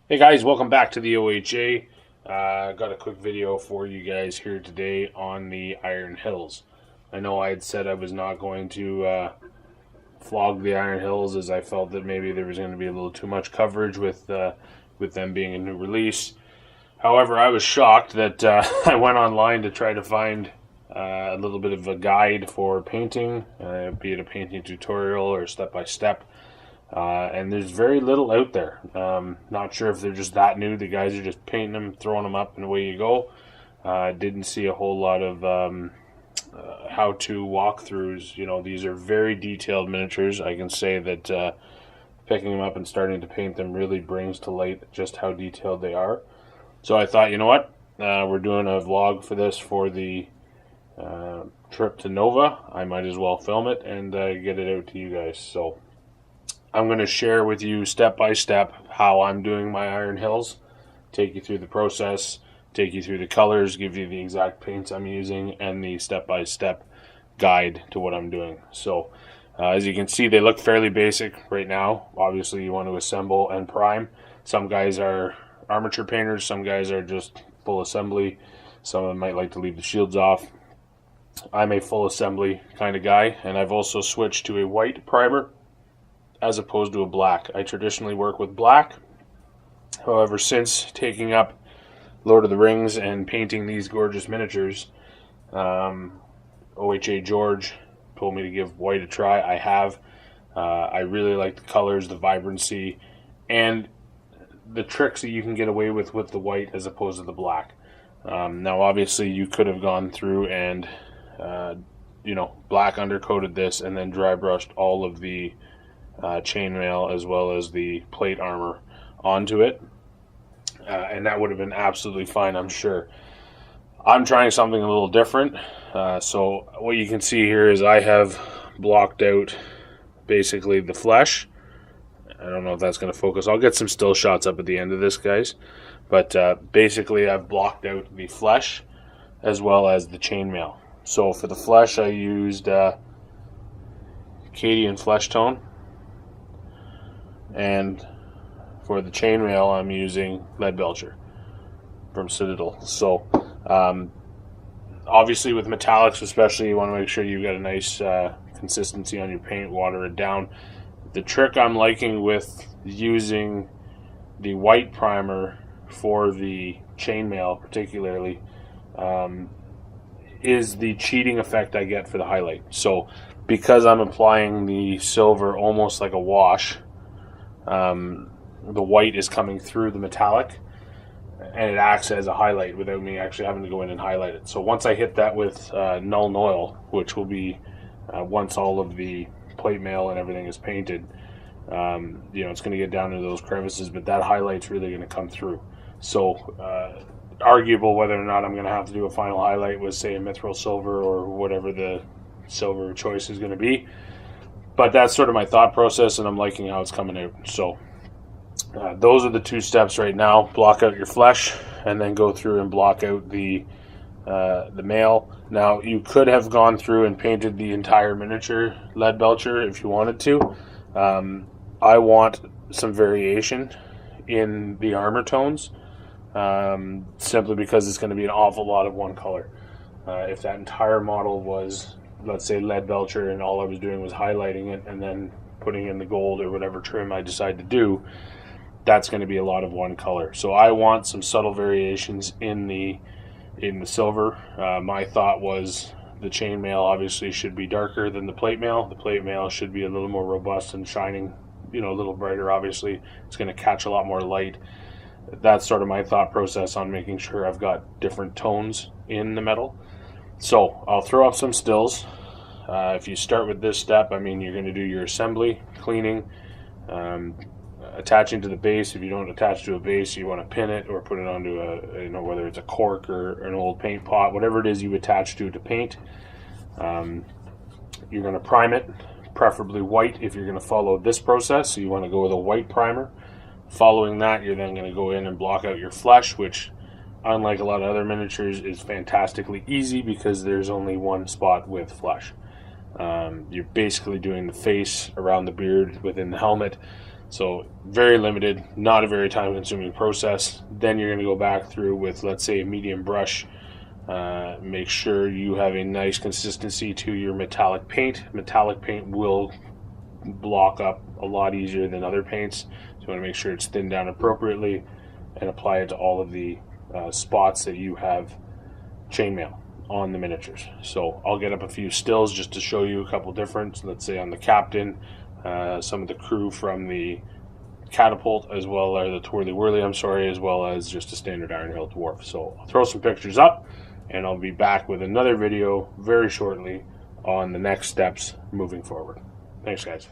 Hey guys, welcome back to the OHA. Got a quick video for you guys here today on the Iron Hills. I know I had said I was not going to flog the Iron Hills, as I felt that maybe there was going to be a little too much coverage with them being a new release. However, I was shocked that I went online to try to find a little bit of a guide for painting, be it a painting tutorial or step-by-step. And there's very little out there. Not sure if they're just that new. The guys are just painting them, throwing them up, and away you go. Didn't see a whole lot of how-to walkthroughs. You know, these are very detailed miniatures. I can say that picking them up and starting to paint them really brings to light just how detailed they are. So I thought, you know what? We're doing a vlog for this for the trip to Nova. I might as well film it and get it out to you guys. So I'm going to share with you step by step how I'm doing my Iron Hills, take you through the process, take you through the colors, give you the exact paints I'm using, and the step by step guide to what I'm doing. So as you can see, they look fairly basic right now. Obviously you want to assemble and prime. Some guys are armature painters, some guys are just full assembly, some of them might like to leave the shields off. I'm a full assembly kind of guy, and I've also switched to a white primer as opposed to a black. I traditionally work with black. However, since taking up Lord of the Rings and painting these gorgeous miniatures, OHA George told me to give white a try. I have. I really like the colors, the vibrancy, and the tricks that you can get away with the white as opposed to the black. Now, obviously, you could have gone through and, black undercoated this and then dry brushed all of the chainmail as well as the plate armor onto it, and that would have been absolutely fine, I'm sure. I'm trying something a little different. So what you can see here is I have blocked out basically the flesh. I don't know if that's going to focus. I'll get some still shots up at the end of this, guys, but basically I've blocked out the flesh as well as the chainmail. So for the flesh I used Cadian Flesh Tone, and for the chainmail I'm using Lead Belcher from Citadel. So obviously with metallics especially, you want to make sure you've got a nice consistency on your paint, water it down. The trick I'm liking with using the white primer for the chainmail particularly is the cheating effect I get for the highlight. So because I'm applying the silver almost like a wash, the white is coming through the metallic and it acts as a highlight without me actually having to go in and highlight it. So once I hit that with Null Oil, which will be once all of the plate mail and everything is painted, it's going to get down into those crevices, but that highlight's really going to come through. So arguable whether or not I'm going to have to do a final highlight with, say, a mithril silver or whatever the silver choice is going to be. But that's sort of my thought process, and I'm liking how it's coming out. So those are the two steps right now. Block out your flesh, and then go through and block out the mail. Now, you could have gone through and painted the entire miniature Lead Belcher if you wanted to. I want some variation in the armor tones, simply because it's going to be an awful lot of one color. If that entire model was, let's say, Lead Belcher, and all I was doing was highlighting it and then putting in the gold or whatever trim I decide to do, that's going to be a lot of one color. So I want some subtle variations in the silver. My thought was the chainmail obviously should be darker than the plate mail. The plate mail should be a little more robust and shining, a little brighter. Obviously, it's going to catch a lot more light. That's sort of my thought process on making sure I've got different tones in the metal. So I'll throw up some stills. If you start with this step, you're going to do your assembly, cleaning, attaching to the base. If you don't attach to a base, you want to pin it or put it onto whether it's a cork or an old paint pot, whatever it is you attach to paint. You're going to prime it, preferably white if you're going to follow this process. So you want to go with a white primer. Following that, you're then going to go in and block out your flesh, which, unlike a lot of other miniatures, is fantastically easy because there's only one spot with flesh. You're basically doing the face, around the beard, within the helmet. So very limited, not a very time consuming process. Then you're going to go back through with, let's say, a medium brush. Make sure you have a nice consistency to your metallic paint. Metallic paint will block up a lot easier than other paints. So you want to make sure it's thinned down appropriately and apply it to all of the spots that you have chainmail on the miniatures. So I'll get up a few stills just to show you a couple different, let's say on the captain, some of the crew from the catapult, as well as the twirly whirly, as well as just a standard Iron Hill dwarf. So I'll throw some pictures up and I'll be back with another video very shortly on the next steps moving forward. Thanks, guys.